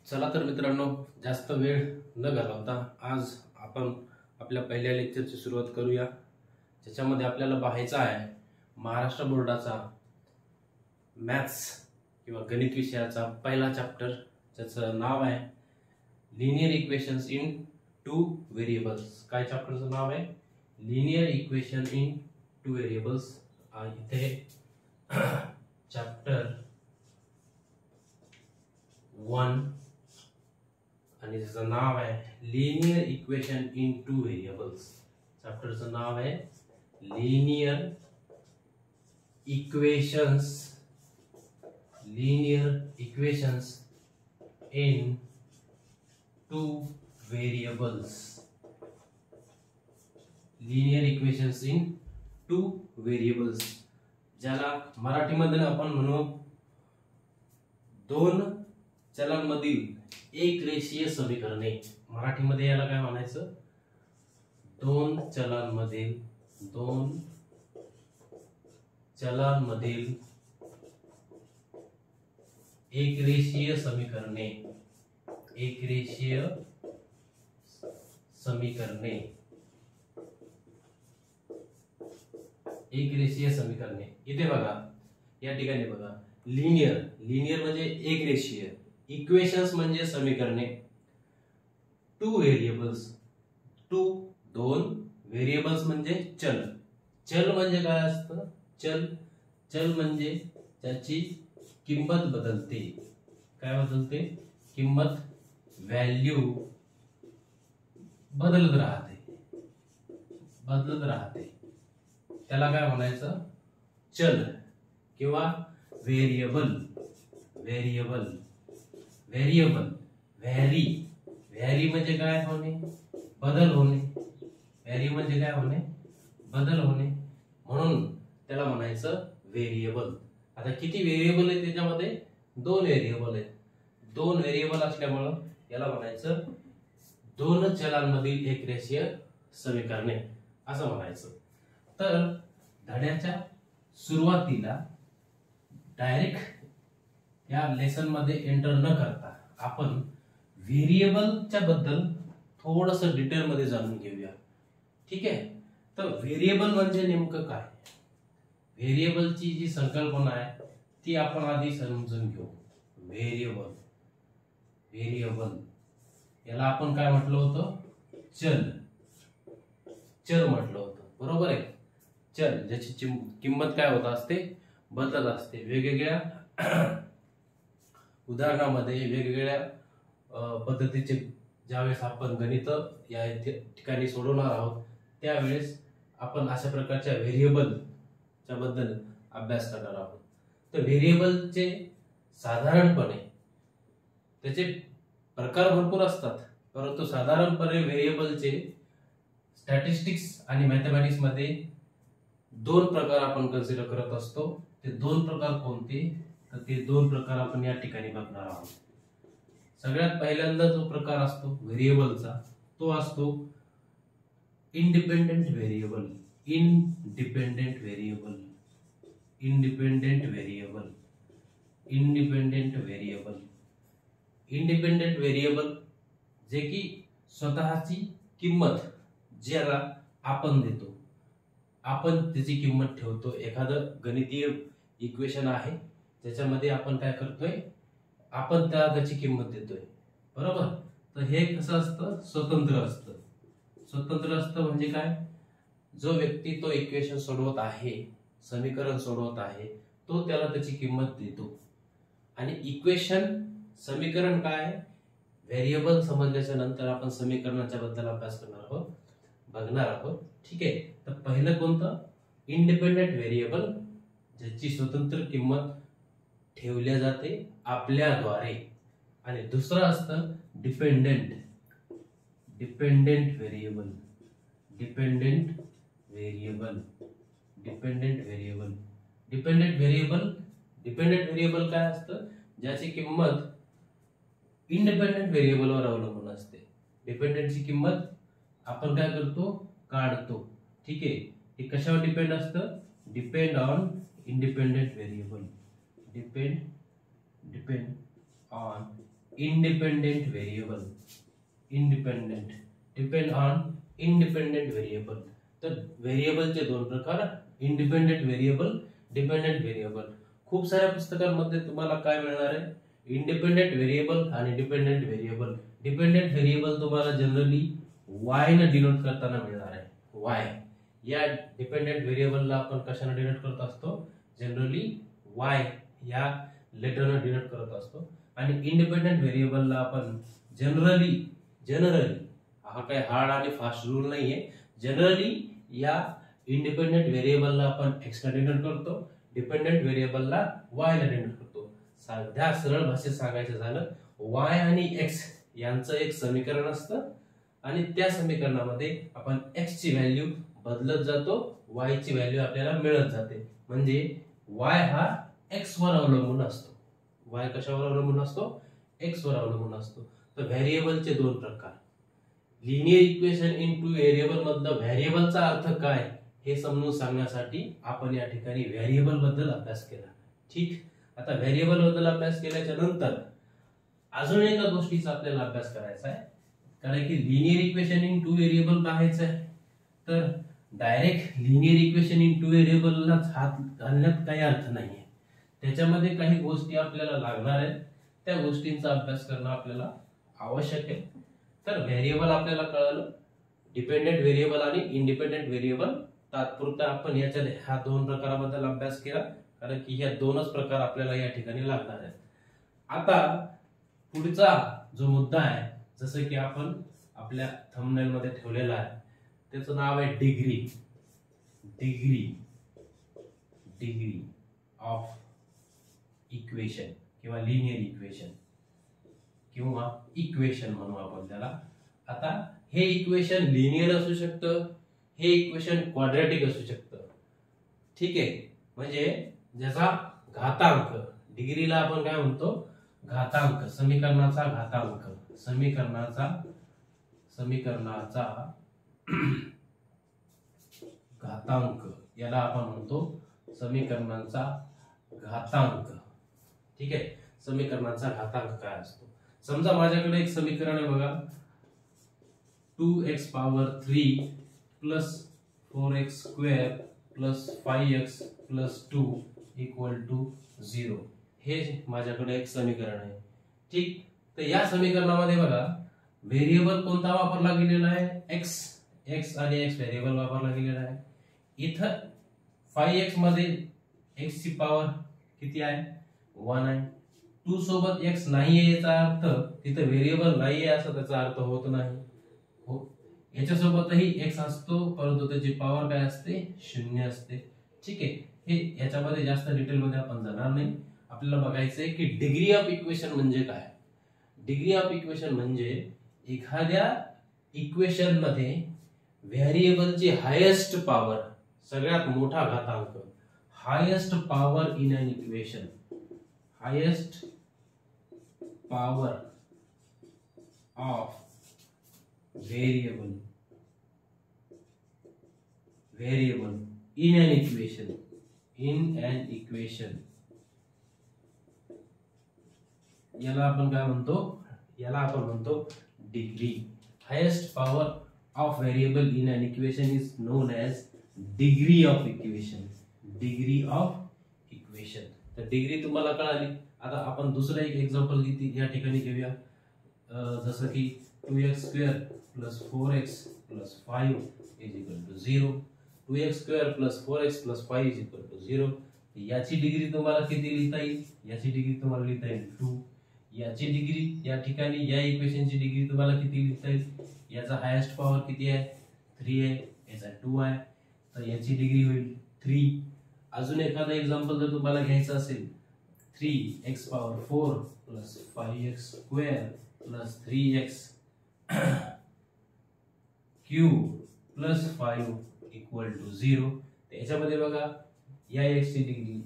चला तर मित्रांनो, जास्त वेळ न घालवता आज आपण आपल्या पहिल्या लेक्चरची सुरुवात करूया, ज्याच्यामध्ये आपल्याला पाहायचा आहे महाराष्ट्र बोर्डाचा मॅथ्स किंवा गणित विषयाचा पहिला चॅप्टर, ज्याचं नाव आहे linear equations in two variables. काय चॅप्टरचं नाव आहे? Linear equation in two variables. इथे चॅप्टर 1 आणि त्याचं नाव आहे linear equation in two variables. चॅप्टरचं नाव आहे linear equations in two variables. Linear equations in two variables, ज्याला मराठीमध्ये आपण म्हणू दोन चलांमधील एक रेषीय समीकरणे. मराठीमध्ये याला काय म्हणायचं? दोन चलांमधील एक रेषीय समीकरणे. इथे बघा, या ठिकाणी बघा, लिनियर म्हणजे एक रेषीय, इक्वेशन्स म्हणजे समीकरणे, टू व्हेरिएबल्स दोन, व्हेरिएबल्स म्हणजे चल म्हणजे काय असतं? चल म्हणजे त्याची किंमत बदलते. काय बदलते? किंमत, व्हॅल्यू बदलत राहते. त्याला काय म्हणायचं? चल किंवा व्हेरिएबल. व्हॅरी म्हणजे काय होणे? बदल होणे. म्हणून त्याला म्हणायचं व्हेरिएबल. आता किती व्हेरिएबल आहे त्याच्यामध्ये? दोन व्हेरिएबल आहेत. दोन व्हेरिएबल असल्यामुळं याला म्हणायचं दोन चलांमधील एक रेषीय समीकरणे असं म्हणायचं. तर धड्याच्या सुरुवातीला डायरेक्ट या लेसन मध्ये एंटर न करता आपण व्हेरिएबलच्या बद्दल थोडस डिटेल मध्ये जाणून घेऊया. ठीक आहे? तर व्हेरिएबल म्हणजे नेमकं काय? व्हेरिएबलची जी संकल्पना आहे ती आपण आधी समजून घेऊ. व्हेरिएबल याला आपण काय म्हटलं होतं? चल म्हटलं होतं. बरोबर आहे? चल ज्याची किंमत काय होत असते? बदलत असते. वेगवेगळ्या उदाहरणामध्ये वेगवेगळ्या पद्धतीचे ज्यावेळेस आपण गणित या ठिकाणी सोडवणार आहोत त्यावेळेस आपण अशा प्रकारच्या व्हेरिएबलच्या बद्दल अभ्यास करणार आहोत. तर व्हेरिएबलचे साधारणपणे त्याचे प्रकार भरपूर असतात, परंतु साधारणपणे व्हेरिएबलचे स्टॅटिस्टिक्स आणि मॅथमॅटिक्स मध्ये दोन प्रकार आपण कन्सिडर करत असतो. ते दोन प्रकार कोणते? तर ते दोन प्रकार आपण या ठिकाणी बघणार आहोत. सगळ्यात पहिल्यांदा जो प्रकार असतो व्हेरिएबलचा तो असतो इंडिपेंडेंट व्हेरिएबल. जे की स्वतःची किंमत ज्याला आपण देतो, आपण त्याची किंमत ठेवतो. एखादं गणितीय इक्वेशन आहे त्याच्यामध्ये आपण काय करतोय? आपण त्याची किंमत देतोय. बरोबर? तर हे कसं असतं? स्वतंत्र असतं म्हणजे काय? जो व्यक्ती तो इक्वेशन सोडवत आहे, समीकरण सोडवत आहे, तो त्याला त्याची किंमत देतो. आणि इक्वेशन, समीकरण काय? व्हेरिएबल समजल्याच्या नंतर आपण समीकरणाच्या बद्दल अभ्यास बघणार आहोत. ठीक आहे? तर पहिलं कोणतं? इंडिपेंडेंट व्हेरिएबल, ज्याची स्वतंत्र किंमत ठेवल्या जाते आपल्याद्वारे. आणि दुसरं असतं डिपेंडेंट व्हेरिएबल. डिपेंडेंट व्हेरिएबल काय असतं? ज्याची किंमत इंडिपेंडेंट व्हेरिएबलवर अवलंबून असते. डिपेंडेंटची किंमत आपण काय करतो? काढतो. ठीक आहे? हे कशावर डिपेंड असतं? Depend on independent variable. Depend on independent variable, independent, depend on independent variable. तर व्हेरिएबलचे दोन प्रकार, इंडिपेंडेंट व्हेरिएबल, डिपेंडेंट व्हेरिएबल. खूप साऱ्या पुस्तकांमध्ये तुम्हाला काय मिळणार आहे, इंडिपेंडेंट व्हेरिएबल आणि डिपेंडेंट व्हेरिएबल. डिपेंडेंट व्हेरिएबल तुम्हाला जनरली y ने डिनोट करताना मिळणार आहे. y या डिपेंडेंट व्हेरिएबलला आपण कशाने डिनोट करत असतो, जनरली y या लेटरने डिनोट करत असतो. आणि इंडिपेंडेंट व्हेरिएबलला आपण जनरली हा काय हार्ड आणि फास्ट रूल नाहीये, जनरली या इंडिपेंडेंट व्हेरिएबलला आपण x ने डिनोट करतो, डिपेंडेंट व्हेरिएबलला y ने डिनोट करतो. साध्या सरळ भाषेत सांगायचं झालं, y आणि x यांचं एक समीकरण असतं आणि त्या समीकरणामध्ये आपण x ची व्हॅल्यू बदलत जातो, y ची व्हॅल्यू आपल्याला मिळत जाते. म्हणजे y हा x वर अवलंबून असतो. y कशावर अवलंबून असतो, x वर अवलंबून असतो. तर व्हेरिएबलचे दोन प्रकार, linear equation in two variable मधलं व्हेरिएबलचा अर्थ काय हे समजून सांगण्यासाठी आपण या ठिकाणी व्हेरिएबल बद्दल अभ्यास केला. ठीक, आता व्हेरिएबल बद्दल अभ्यास केल्याच्या नंतर अजून एका गोष्टीचा आपल्याला अभ्यास करायचा आहे. कारण की linear equation in two variable पाहायचं आहे, तर direct linear equation in two व्हेरिएबलला हात घालण्यात काही अर्थ नाहीये. त्याच्यामध्ये काही गोष्टी आपल्याला लागणार आहेत, त्या गोष्टींचा अभ्यास करणं आपल्याला आवश्यक आहे. तर व्हेरिएबल आपल्याला कळलं, डिपेंडेंट व्हेरिएबल आणि इंडिपेंडेंट व्हेरिएबल. तात्पुरता आपण याच्या ह्या दोन प्रकाराबद्दल अभ्यास केला, कारण की ह्या दोनच प्रकार आपल्याला या ठिकाणी लागणार आहेत. आता पुढचा जो मुद्दा आहे, जसं की आपण आपल्या थंबनेल मध्ये ठेवलेला आहे, त्याचं नाव आहे degree. Degree, degree of equation किंवा लिनियर इक्वेशन किंवा इक्वेशन म्हणू आपण त्याला. आता हे इक्वेशन लिनियर असू शकतं, हे इक्वेशन क्वाड्रॅटिक असू शकतं. ठीक आहे, म्हणजे ज्याचा घातांक, डिग्रीला आपण काय म्हणतो, घातांक, समीकरणाचा घातांक, समीकरणाचा घातांक याला आपण म्हणतो समीकरणाचा घातांक. ठीक आहे, समीकरणाचा घातांक काय असतो. समजा माझ्याकडे एक समीकरण आहे बघा, 2x power 3 plus 4x square plus 5x plus 2 equal to 0. हे माझ्याकडे एक समीकरण आहे. ठीक, तर या समीकरणामध्ये बघा व्हेरिएबल कोणता वापरला गेलेला आहे, x आणि x व्हेरिएबल वापरला गेलेला आहे. इथं 5x मध्ये x ची पॉवर किती आहे, 1 आहे. 2 सोबत x नाहीये, याचा अर्थ तिथे व्हेरिएबल नाहीये असं त्याचा अर्थ होत नाही. हो, याच्यासोबतही x असतो, परंतु त्याची पॉवर काय असते, 0 असते. ठीक आहे, हे याच्यामध्ये जास्त डिटेल मध्ये आपण जाणार नाही. आपल्याला बघायचंय की डिग्री ऑफ इक्वेशन म्हणजे काय. डिग्री ऑफ इक्वेशन म्हणजे एखाद्या इक्वेशन मध्ये व्हेरिएबलची हायेस्ट पॉवर, सगळ्यात मोठा घातांक, highest power in an equation, highest power of variable in an equation याला आपण काय म्हणतो, याला आपण म्हणतो degree. Highest power of variable in an equation is known as degree of equation. Degree of equation. तर डिग्री तुम्हाला कळाली. आता आपण दुसरं एक एक्झाम्पल या ठिकाणी घेऊया. जसं की 2x square plus 4x plus 5 is equal to 0. 2x square plus 4x plus 5 is equal to 0. याची डिग्री तुम्हाला किती लिहिता येईल, याची डिग्री तुम्हाला लिहिता येईल 2. याची डिग्री या ठिकाणी या इक्वेशनची डिग्री तुम्हाला किती लिहिता येईल, याचा हायेस्ट पॉवर किती आहे, 3 आहे, याचा 2 आहे, तर याची डिग्री होईल 3. अजून एखादा एक्झाम्पल जर तुम्हाला घ्यायचं असेल, 3x power 4 plus 5x square plus 3x cube plus 5 equal to 0. याच्यामध्ये बघा या x ची डिग्री,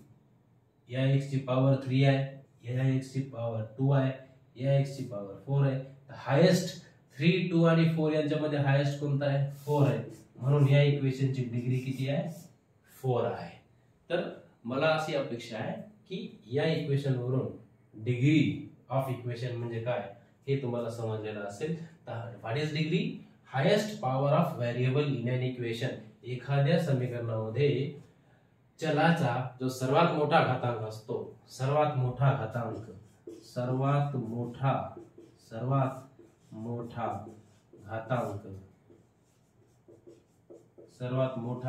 या x ची पॉवर 3 आहे, या x ची पॉवर 2 आहे, या x ची पॉवर 4 आहे. हायेस्ट 3, 2 आणि 4 यांच्यामध्ये हायेस्ट कोणता आहे, 4 आहे. म्हणून या इक्वेशनची डिग्री किती आहे, 4 आहे. तर मला अशी अपेक्षा आहे की या इक्वेशन वरून डिग्री ऑफ इक्वेशन म्हणजे काय हे तुम्हाला समजलेलं असेल. तर what is degree? Highest power of variable in an equation. एखाद्या समीकरणामध्ये चलाचा जो सर्वात मोठा घातांक असतो, सर्वात मोठा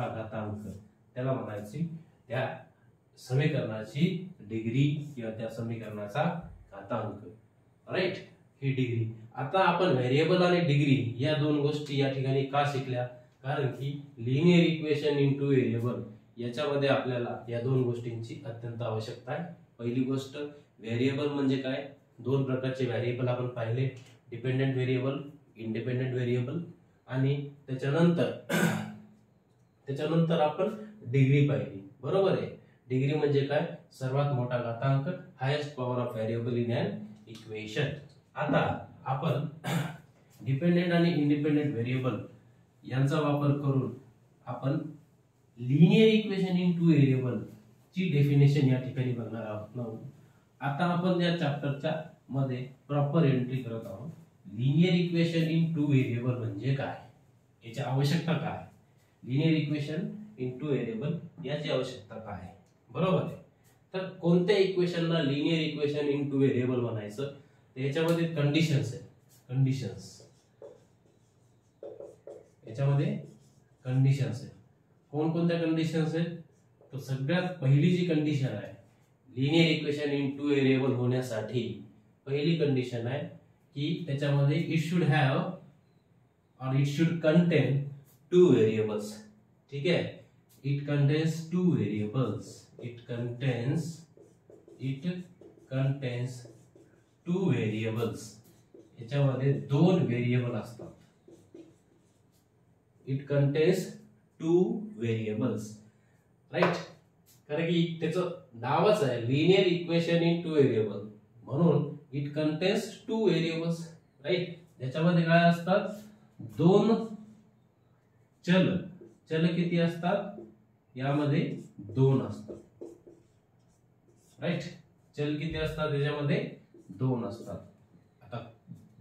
घातांक त्याला म्हणायची त्या समीकरणाची डिग्री किंवा त्या समीकरणाचा घातांक. राईट, ही डिग्री. आता आपण व्हेरिएबल आणि डिग्री या दोन गोष्टी या ठिकाणी का शिकल्या? कारण की लिनियर इक्वेशन इंटू व्हेरिएबल याच्यामध्ये आपल्याला या दोन गोष्टींची अत्यंत आवश्यकता आहे. पहिली गोष्ट, व्हेरिएबल म्हणजे काय? दोन प्रकारचे व्हेरिएबल आपण पाहिले, डिपेंडेंट व्हेरिएबल, इंडिपेंडेंट व्हेरिएबल. आणि त्याच्यानंतर आपण डिग्री पाहिली. बरोबर आहे. डिग्री म्हणजे काय? सर्वात मोठा घातांक, highest power of variable in an equation. आता आपण डिपेंडेंट आणि इंडिपेंडेंट व्हेरिएबल यांचा वापर करून आपण लिनियर इक्वेशन इनटू व्हेरिएबल ची डेफिनेशन या ठिकाणी बघणार आहोत. आता आपण या चॅप्टरच्या मध्ये प्रॉपर एंट्री करत आहोत. लिनियर इक्वेशन इनटू व्हेरिएबल म्हणजे काय, याची आवश्यकता काय, लिनियर इक्वेशन इनटू व्हेरिएबल याची आवश्यकता काय. बरोबर आहे. तर कोणत्या इक्वेशनला लिनियर इक्वेशन इनटू व्हेरिएबल म्हणायचं? याच्यामध्ये कंडिशन्स आहेत. याच्यामध्ये कंडिशन्स आहेत. कोणकोणत्या कंडिशन्स आहेत? तर सगळ्यात पहिली जी कंडिशन आहे लिनियर इक्वेशन इनटू व्हेरिएबल होण्यासाठी, पहिली कंडिशन आहे की त्याच्यामध्ये it should have or it should contain two variables. ठीक आहे. It contains two variables. It contains two variables. याच्यामध्ये दोन व्हेरिएबल असतात. It contains two variables. Right. कारण की त्याचं नावच आहे linear equation in two variable, म्हणून it contains two variables. Right. याच्यामध्ये काय असतात? दोन चल. किती असतात? यामध्ये दोन असतात. राईट. चल किती असतात? याच्यामध्ये दोन असतात. आता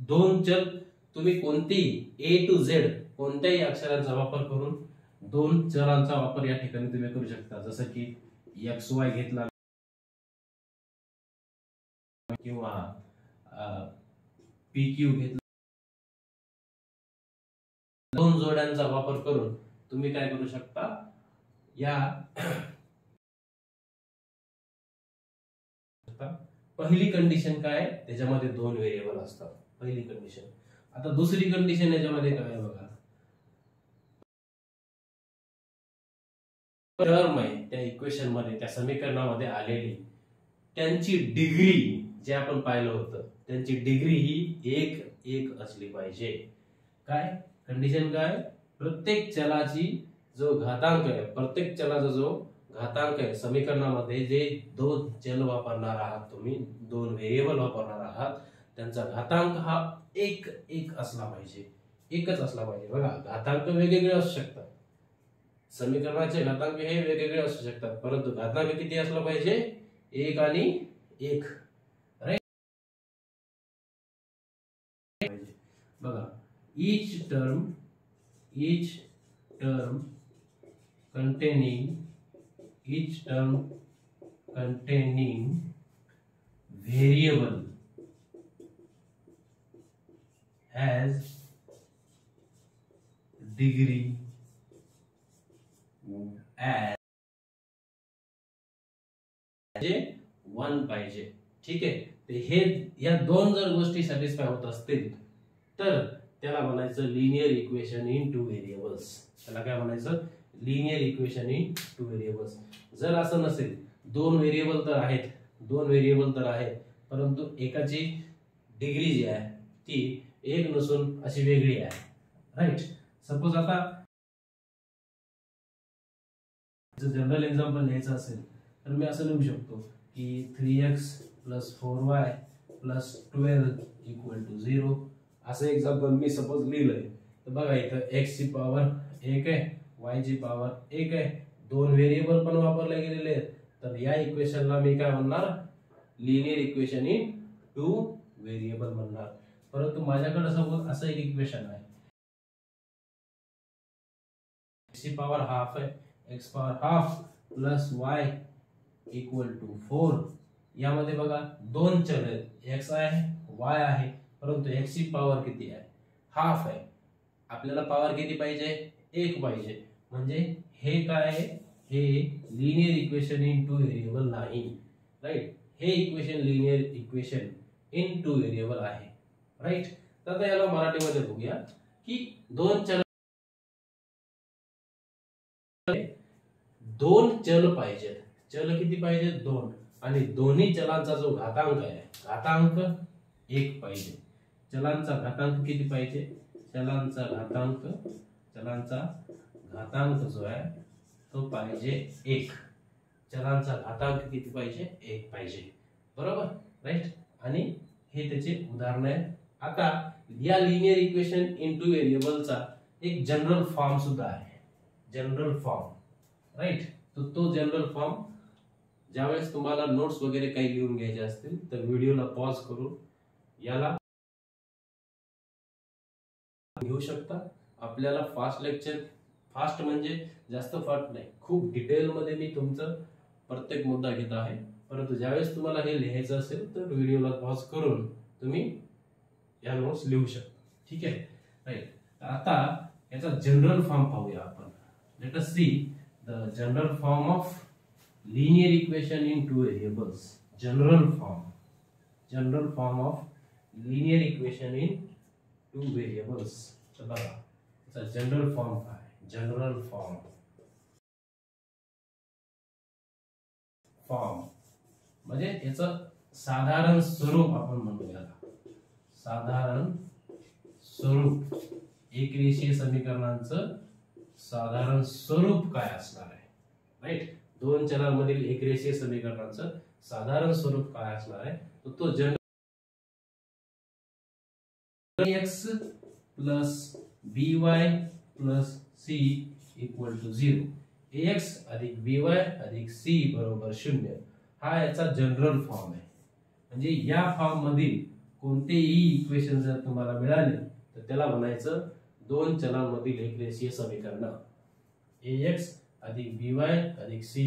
दोन चल तुम्ही कोणतीही A to Z कोणत्याही अक्षरांचा वापर करून दोन चलांचा वापर या ठिकाणी तुम्ही करू शकता. जसं की XY घेतला किंवा PQ घेतला, दोन जोड्यांचा वापर करून तुम्ही काय करू शकता? या पहिली कंडिशन काय? त्याच्यामध्ये दोन व्हेरिएबल असतात. पहिली कंडिशन. आता दुसरी कंडिशन याच्यामध्ये काय आहे बघा. टर्म आहे त्या इक्वेशन मध्ये, त्या समीकरणामध्ये आलेली त्यांची डिग्री जे आपण पाहिलं होतं, त्यांची डिग्री ही एक असली पाहिजे. काय कंडिशन? काय? प्रत्येक चलाची जो घातांक आहे, प्रत्येक चलाचा जो घातांक आहे समीकरणामध्ये, जे दोन चल वापरणार आहात तुम्ही, दोन व्हेरिएबल वापरणार आहात, त्यांचा घातांक हा एक असला पाहिजे. एकच असला पाहिजे. बघा, घातांक वेगवेगळे असू शकतात, समीकरणाचे घातांक हे वेगवेगळे असू शकतात, परंतु घातांक किती असला पाहिजे? एक आणि एक. राईट. बघा, each term containing variable has degree as 1 पाहिजे. ठीक आहे. हे या दोन जर गोष्टी सॅटिस्फाय होत असतील तर त्याला म्हणायचं linear equation in two variables. त्याला काय म्हणायचं? Linear equation in two variables. जर असं नसेल, दोन व्हेरिएबल तर आहेत, परंतु एकाची डिग्री जी आहे ती एक नसून अशी वेगळी आहे. राईट. सपोज आता जनरल एक्झाम्पल लिहायचं असेल तर मी असं लिहू शकतो की 3x + 4y + 12 = 0. असं एक्झाम्पल मी सपोज लिहिलंय. तर बघा, इथं x ची पॉवर 1 आहे, y ची पॉवर 1 आहे, दोन व्हेरिएबल पण वापरले गेलेले आहेत. तर या इक्वेशनला मी काय म्हणणार? Linear equation in two variable म्हणणार. परंतु माझ्याकडे सपोज असं एक इक्वेशन आहे, x पॉवर हाफ आहे, x power half plus y equal to 4. यामध्ये बघा दोन चल आहेत, x आहे y आहे, परंतु x ची पॉवर किती आहे, हाफ आहे. आपल्याला पॉवर किती पाहिजे, 1 पाहिजे. म्हणजे हे काय आहे, हे linear equation in two variable नाही, राईट. हे equation linear equation in two variable आहे, राईट. तर आता याला मराठीमध्ये बघूया की दोन चल पाहिजेत. चल किती पाहिजे, 2. आणि दोन्ही चलांचा जो घातांक आहे, घातांक 1 पाहिजे. चलांचा घातांक किती पाहिजे, चलांचा घातांक जो आहे तो पाहिजे 1. चलांचा घातांक किती पाहिजे, 1 पाहिजे, बरोबर, राईट. आणि हे त्याचे उदाहरण आहे. आता या लिनियर इक्वेशन इनटू व्हेरिएबलचा एक जनरल फॉर्म सुद्धा आहे, जनरल फॉर्म, राईट. तो जनरल फॉर्म ज्यावेळेस तुम्हाला नोट्स वगैरे काही लिहून घ्यायचे असतील तर व्हिडिओला पॉज करून याला घेऊ शकता. आपल्याला फास्ट लेक्चर, फास्ट म्हणजे जास्त फास्ट नाही, खूप डिटेल मध्ये मी तुमचं प्रत्येक मुद्दा घेत आहे. परंतु ज्यावेळेस तुम्हाला हे लिहायचं असेल तर व्हिडिओला पॉज करून तुम्ही या नोट्स लिहू शकता, ठीक आहे, राईट. आता याचा जनरल फॉर्म पाहूया आपण. Let us see the general form of linear equation in two variables. General form of linear equation in two variables. चला याचा जनरल फॉर्म काय, जनरल फॉर्म म्हणजे याचं साधारण स्वरूप आपण म्हणू याला. साधारण स्वरूप, एक रेषीय समीकरणांचं साधारण स्वरूप काय असणार आहे, राईट. दोन चलांमधील एक रेषीय समीकरणाचं साधारण स्वरूप काय असणार आहे, तो general x plus by plus c equal to 0. ax अधिक by अधिक c बरोबर 0. हा याचा जनरल फॉर्म आहे. म्हणजे या फॉर्म मधील कोणतेही इक्वेशन जर तुम्हाला मिळाले तर त्याला म्हणायचं दोन चलांमधील एक रेषीय समीकरण. ax अधिक by अधिक c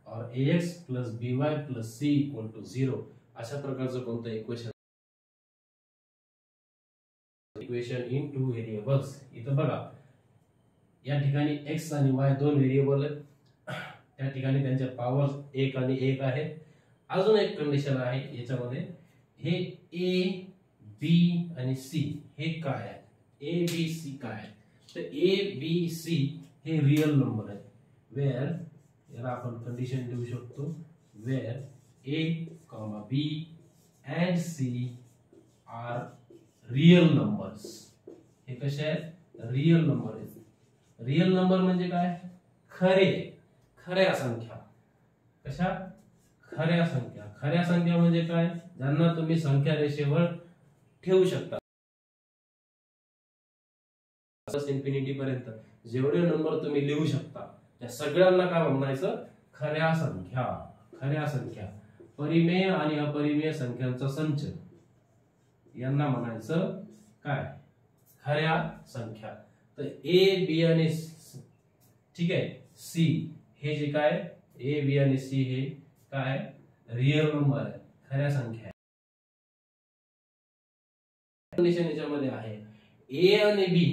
और ax plus by plus c equal to 0. अशा प्रकारचं कोणतं इक्वेशन इन टू व्हेरिएबल्स. इथं बघा या ठिकाणी x आणि y दोन व्हेरिएबल आहेत, त्या ठिकाणी त्यांच्या पॉवर 1 आणि 1 आहे. अजून एक कंडिशन आहे याच्यामध्ये, हे a b आणि c हे काय आहे, a b c काय आहे, तर a b c हे रियल नंबर आहेत. वेअर याला आपण कंडिशन देऊ शकतो, where a, b and c are real numbers. हे कसे आहेत, रियल नंबर आहेत. रियल नंबर म्हणजे काय, खऱ्या संख्या. कशा, खऱ्या संख्या. खऱ्या संख्या म्हणजे काय, ज्यांना तुम्ही संख्या रेषेवर ठेवू शकता. इन्फिनिटी पर्यंत जेवढे नंबर तुम्ही लिहू शकता त्या सगळ्यांना काय म्हणायचं, खऱ्या संख्या. खऱ्या संख्या, परिमेय आणि अपरिमेय संख्यांचा संच यांना म्हणायचं काय, खऱ्या संख्या. तर ए बी आणि ठीक आहे सी हे जे काय, ए बी आणि सी हे काय, रियल नंबर आहे, खऱ्या संख्या. कंडिशन याच्यामध्ये आहे ए आणि बी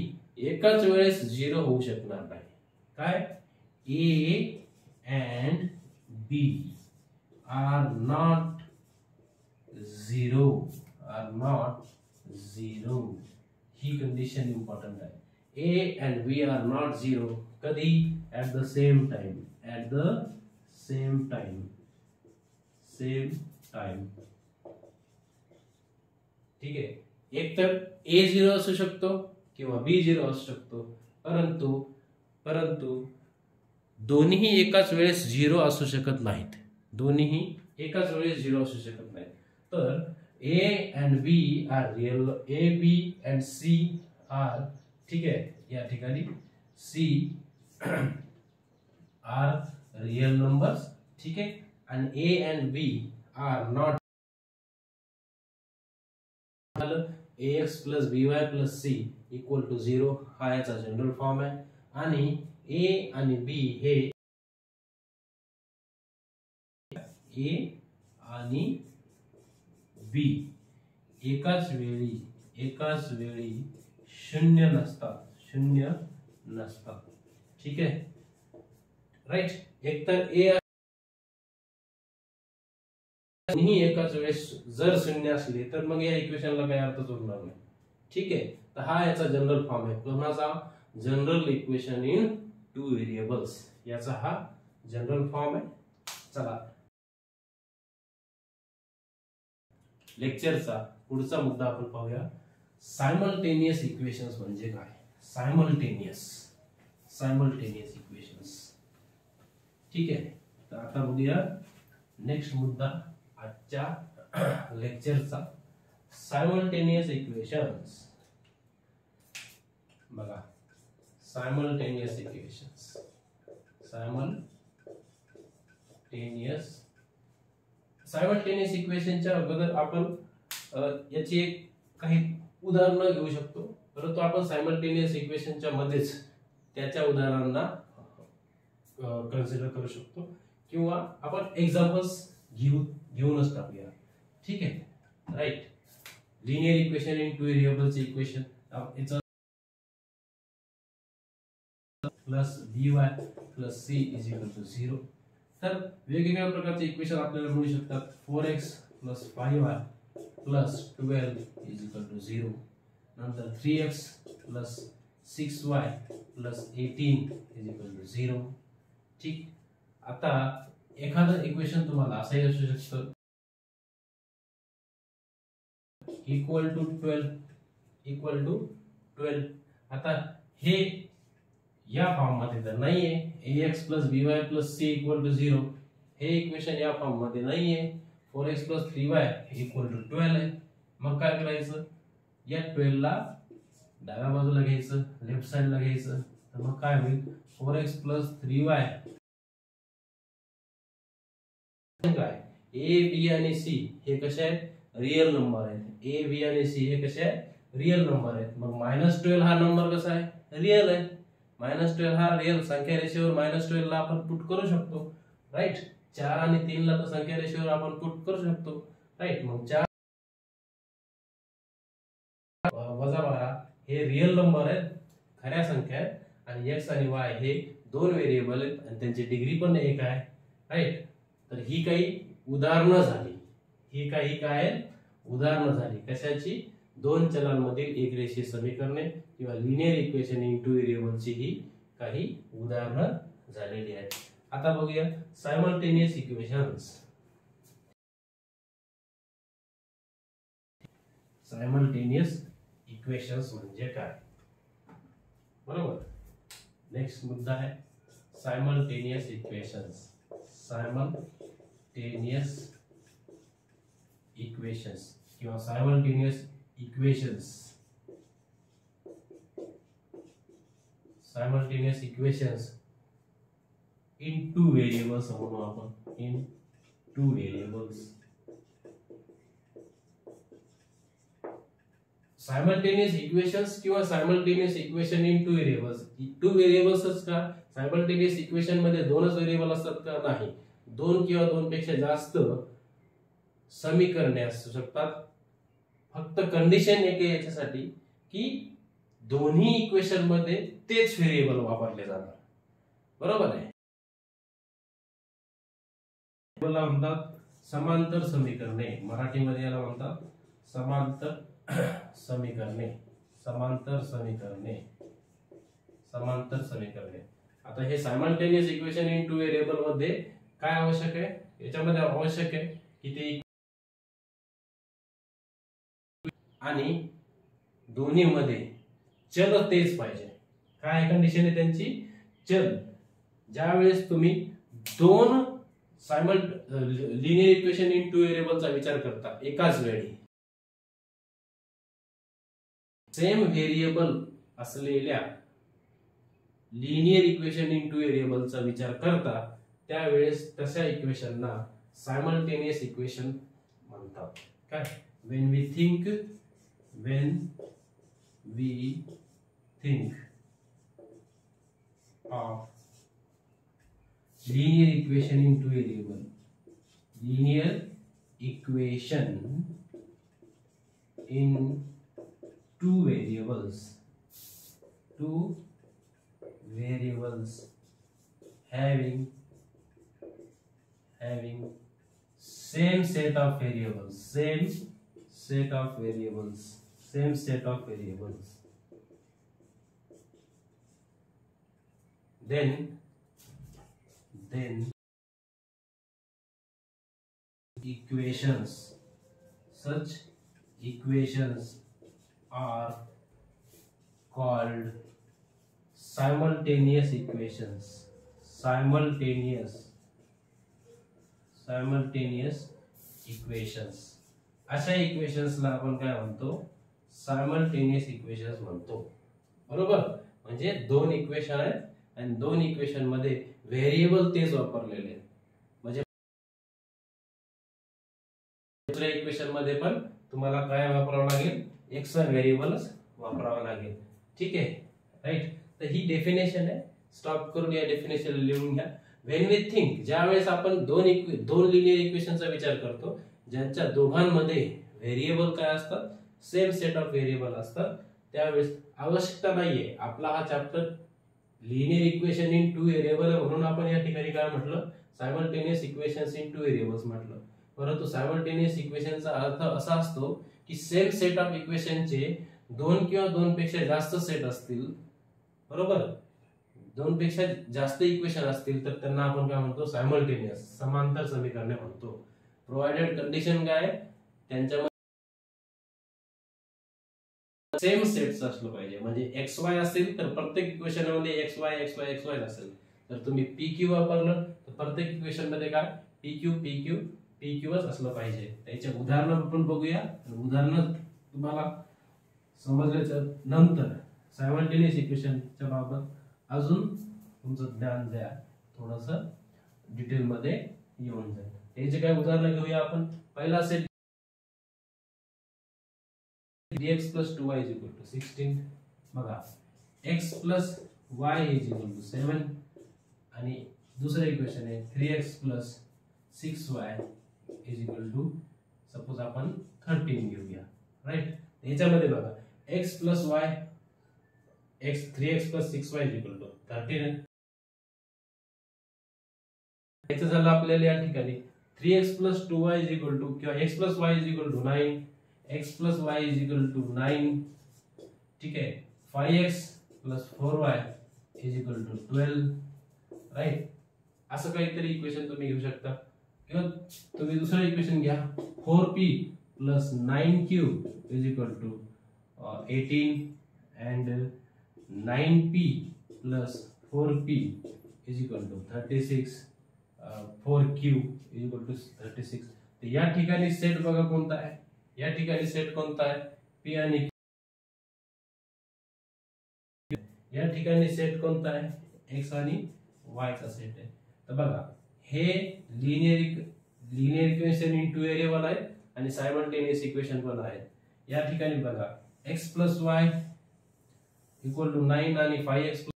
एकाच वेळेस 0 होऊ शकणार नाही. काय, ए and b are not zero, he condition important आहे. a and b are not zero कधी, at the same time. ठीक आहे, एक तर a 0 असू शकतो किंवा b 0 असू शकतो, परंतु दोन्ही एकाच वेळेस 0 असू शकत नाहीत. दोन्ही एकाच वेळेस 0 असू शकत नाहीत. तर a and b are real, a b and c are, ठीक आहे, या ठिकाणी c आर रियल नंबर्स, ठीक आहे, आणि a and b are not ax plus by plus c equal to 0 हा याचा जनरल फॉर्म आहे आणि a आणि b हे a आणि b एकाच वेळी शून्य नसतात ठीक आहे राईट. एकतर a ही एकाच वेळेस जर शून्य असले तर मग या इक्वेशनला काही अर्थच उरणार नाही ठीक आहे. तर हा याचा जनरल फॉर्म आहे कोणाचा general equation in two variables याचा हा जनरल फॉर्म आहे. चला लेक्चरचा पुढचा मुद्दा आपण पाहूया सायमल्टेनियस इक्वेशन्स म्हणजे काय. सायमल्टेनियस इक्वेशन्स ठीक आहे. तर आता बघूया नेक्स्ट मुद्दा आजच्या लेक्चरचा सायमल्टेनियस इक्वेशन्स. बघा सायमल्टेनियस इक्वेशनच्या अगोदर आपण याची एक काही उदाहरणं घेऊ शकतो परंतु आपण सायमल्टेनियस इक्वेशनच्या मध्येच त्याच्या उदाहरणांना कन्सिडर करू शकतो किंवा आपण एक्झाम्पल्स घेऊनच टाकूया ठीक आहे right. Linear equation in two variables equation it's plus by plus c is equal to 0. तर वेगवेगळ्या प्रकारचे इक्वेशन आपल्याला मिळू शकतात. 4x plus 5y plus 12 is equal to 0. नंतर 3x plus 6y plus 18 is equal to 0 ठीक. आता एखादं इक्वेशन तुम्हाला असंही असू शकतं इक्वल टू 12. आता हे या फॉर्म मध्ये तर नाहीये ax plus by plus c equal to 0 हे इक्वेशन या फॉर्म मध्ये नाहीये. 4x plus 3y equal to 12 आहे. मग काय करायचं या 12 ला डाव्या बाजूला घ्यायचं लेफ्ट साइडला घ्यायचं तर मग काय होईल 4x प्लस 3y काय a b आणि c हे कसे आहेत रियल नंबर आहेत. a b आणि c हे कसे आहेत रियल नंबर आहेत. मग -12 हा नंबर कसा आहे रियल आहे. -12 हा रियल संख्या रेषेवर -12 ला आपण पुट करू शकतो राईट. 4 आणि 3 ला तर संख्या रेषेवर आपण पुट करू शकतो राईट. मग 4 वजा 12 हे रियल नंबर आहेत खऱ्या संख्या आहेत आणि x आणि y हे दोन व्हेरिएबल आहेत आणि त्यांची डिग्री पण एक आहे राईट. तर ही काही उदाहरणं झाली कशाची दोन चलांमधील एक रेषीय समीकरणे किंवा लिनियर इक्वेशन इन टू व्हेरिएबलची ही काही उदाहरणं झालेली आहेत. आता बघूया सायमल्टेनियस इक्वेशन्स. सायमल्टेनियस इक्वेशन्स म्हणजे काय बरोबर. नेक्स्ट मुद्दा आहे सायमल्टेनियस इक्वेशन्स. किंवा simultaneous equations in two variables म्हणू आपण. In two variables simultaneous equations किंवा simultaneous equation in two variables. Two व्हेरिएबल्सच का सायमल्टेनियस इक्वेशन मध्ये दोनच व्हेरिएबल असतात का नाही. दोन किंवा दोन पेक्षा जास्त समीकरणे असू शकतात. फक्त कंडिशन एक आहे याच्यासाठी की दोन्ही इक्वेशन मध्ये तेच व्हेरिएबल वापरले जाणार बरोबर आहे. याला म्हणतात समांतर समीकरणे. मराठीमध्ये याला म्हणतात समांतर समीकरणे. आता हे simultaneous equation in two variable मध्ये काय आवश्यक आहे याच्यामध्ये आवश्यक आहे की ते आणि दोन्ही मध्ये चल तेच पाहिजे. काय कंडिशन आहे त्यांची चल. ज्यावेळेस तुम्ही दोन लिनियर इक्वेशन इन टू व्हेरिएबलचा विचार करता एकाच वेळी सेम व्हेरिएबल असलेल्या लिनियर इक्वेशन इन टू व्हेरिएबलचा विचार करता त्यावेळेस तशा इक्वेशनना सायमल्टेनियस इक्वेशन म्हणतात. काय when we think when we think of linear equation in two variable, linear equation in two variables having same set of variables, then such equations are called simultaneous equations. अशा इक्वेशन्सला आपण काय म्हणतो? Simultaneous equations म्हणतो. बरोबर? म्हणजे दोन equation आहेत आणि दोन इक्वेशन मध्ये व्हेरिएबल तेच वापरलेले आहेत. म्हणजे दुसऱ्या इक्वेशन मध्ये पण तुम्हाला काय वापरावं लागेल? XY व्हेरिएबलच वापरावं लागेल. ठीक आहे, राईट. तर ही डेफिनेशन आहे. स्टॉप करून या डेफिनेशन लिहून घ्या. व्हेन वी थिंक, ज्यावेळेस आपण दोन लिनियर इक्वेशनचा विचार करतो ज्यांच्या दोघांमध्ये व्हेरिएबल काय असतात? सेम सेट ऑफ व्हेरिएबल असतात, त्यावेळेस आवश्यकता नाहीये. आपला हा chapter linear equation in two variable म्हणून आपण या ठिकाणी काय म्हटलं? Simultaneous equations in two variables म्हटलं. परंतु सायमल्टेनियस इक्वेशनचा अर्थ असा असतो की सेम सेट ऑफ इक्वेशनचे दोन किंवा दोन पेक्षा जास्त सेट असतील. बरोबर? दोन पेक्षा जास्त इक्वेशन असतील तर त्यांना आपण काय म्हणतो? सायमल्टेनियस, समांतर समीकरणे म्हणतो. प्रोव्हाइडेड कंडिशन काय? त्यांच्यामध्ये सेम सेट्स असलं पाहिजे. म्हणजे XY असेल तर प्रत्येक इक्वेशन मध्ये XY असेल. जर तुम्ही PQ वापरलं तर प्रत्येक इक्वेशन मध्ये काय? PQच असलं पाहिजे. त्याचे उदाहरण आपण बघूया. उदाहरण तुम्हाला समजल्याच्या नंतर सायमल्टेनियस इक्वेशनच्या बाबत अजून तुमचं ज्ञान द्या थोडस डिटेल मध्ये येऊन जाईल. याचे काय उदाहरण घेऊया आपण. पहिला सेट dx + 2y = 16. बघा, x + y = 7 आणि दुसरं इक्वेशन आहे 3x + 6y = सपोज आपण 13 घेऊया. राईट? याच्यामध्ये बघा x + y 3x + 6y = 13. याचं झालं आपल्याला या ठिकाणी 3x + 2y किंवा x + y = 9, x + y = 9. ठीक आहे. 5x + 4y = 12. राईट? असं काहीतरी इक्वेशन तुम्ही घेऊ शकता. किंवा तुम्ही दुसरं इक्वेशन घ्या 4p + 9q = 18 and 9p + 4p = 36. 4q = 36. तर या ठिकाणी सेट बघा कोणता आहे? या ठिकाणी सेट कोणता आहे? p आणि q. या ठिकाणी सेट कोणता आहे? x आणि y चा सेट आहे. तर बघा, हे linear equation in two variable आहे आणि सायमल्टेनियस इक्वेशन पण आहेत. या ठिकाणी बघा x + y = 9 आणि 5x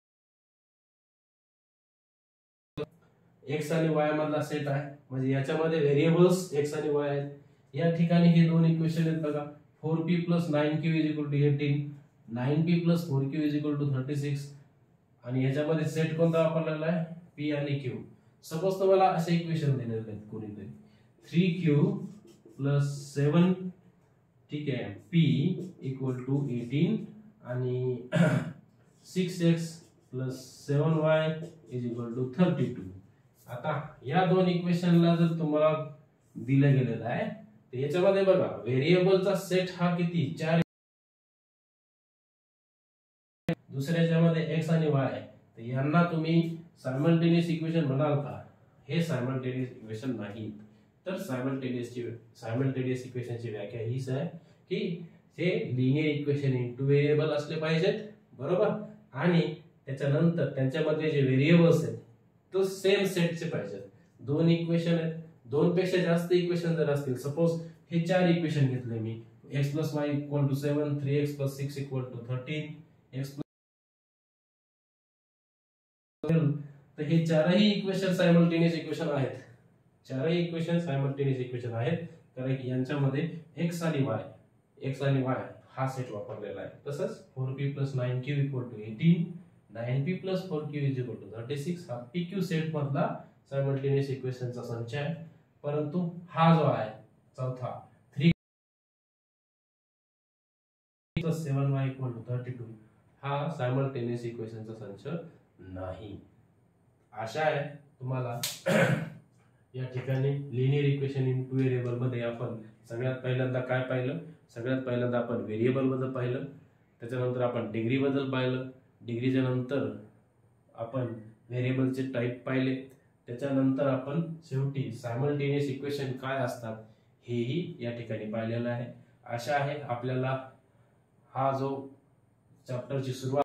x आणि y मधला सेट आहे. म्हणजे याच्यामध्ये व्हेरिएबल्स x आणि y आहेत. या ठिकाणी हे दोन इक्वेशन आहेत बघा. 4p + 9q = 18, 9p + 4q = 36 आणि याच्यामध्ये सेट कोणता वापरलेला आहे? p आणि q. सपोज तुम्हाला असे इक्वेशन दिलेले आहेत कोणीतरी 3q + 7, ठीक आहे, p = 18 आणि 6x + 7y = 32. आता या दोन इक्वेशनला जर तुम्हाला दिलं गेलेलं आहे तर याच्यामध्ये बघा व्हेरिएबलचा सेट हा किती? 4. दुसऱ्याच्यामध्ये x आणि y आहे. तर यांना तुम्ही सायमल्टेनियस इक्वेशन म्हणाल का? हे सायमल्टेनियस इक्वेशन नाही. तर सायमल्टेनियस इक्वेशनची व्याख्या हीच आहे की हे linear equation in two variable असले पाहिजेत. बरोबर? आणि त्याच्यानंतर त्यांच्यामध्ये जे व्हेरिएबल्स आहेत तो सेम सेटचे पाहिजेत. दोन इक्वेशन आहेत, दोन पेक्षा जास्त इक्वेशन जर असतील, सपोज हे 4 इक्वेशन घेतले मी, x plus y equal to 7, 3x plus 6 equal to 13, x plus तर हे चारही इक्वेशन सायमल्टेनियस इक्वेशन आहेत. चारही इक्वेशन सायमल्टेनियस इक्वेशन आहेत कारण की यांच्यामध्ये x आणि y हा सेट वापरलेला आहे. तसंच 4p + 9q = 18, 9p + 4q = 36 हा pq सेट मधला सायमल्टेनियस इक्वेशनचा संच आहे. परंतु हा जो आहे चौथा 3 + 7y = 32 हा सायमल्टेनियस इक्वेशनचा संच नाही. आशा आहे तुम्हाला या ठिकाणी linear equation in two variable मध्ये आपण सगळ्यात पहिल्यांदा काय पाहिलं? सगळ्यात पहिल्यांदा आपण व्हेरिएबल बद्दल पाहिलं, त्याच्यानंतर आपण डिग्री बद्दल पाहिलं, डिग्रीच्या नंतर आपण व्हेरिएबलचे टाइप पाहिले, त्याच्यानंतर आपण शेवटी सायमल्टेनियस इक्वेशन काय असतात हेही या ठिकाणी पाहिलेलं आहे. आशा आहे आपल्याला हा जो चॅप्टरची सुरुवात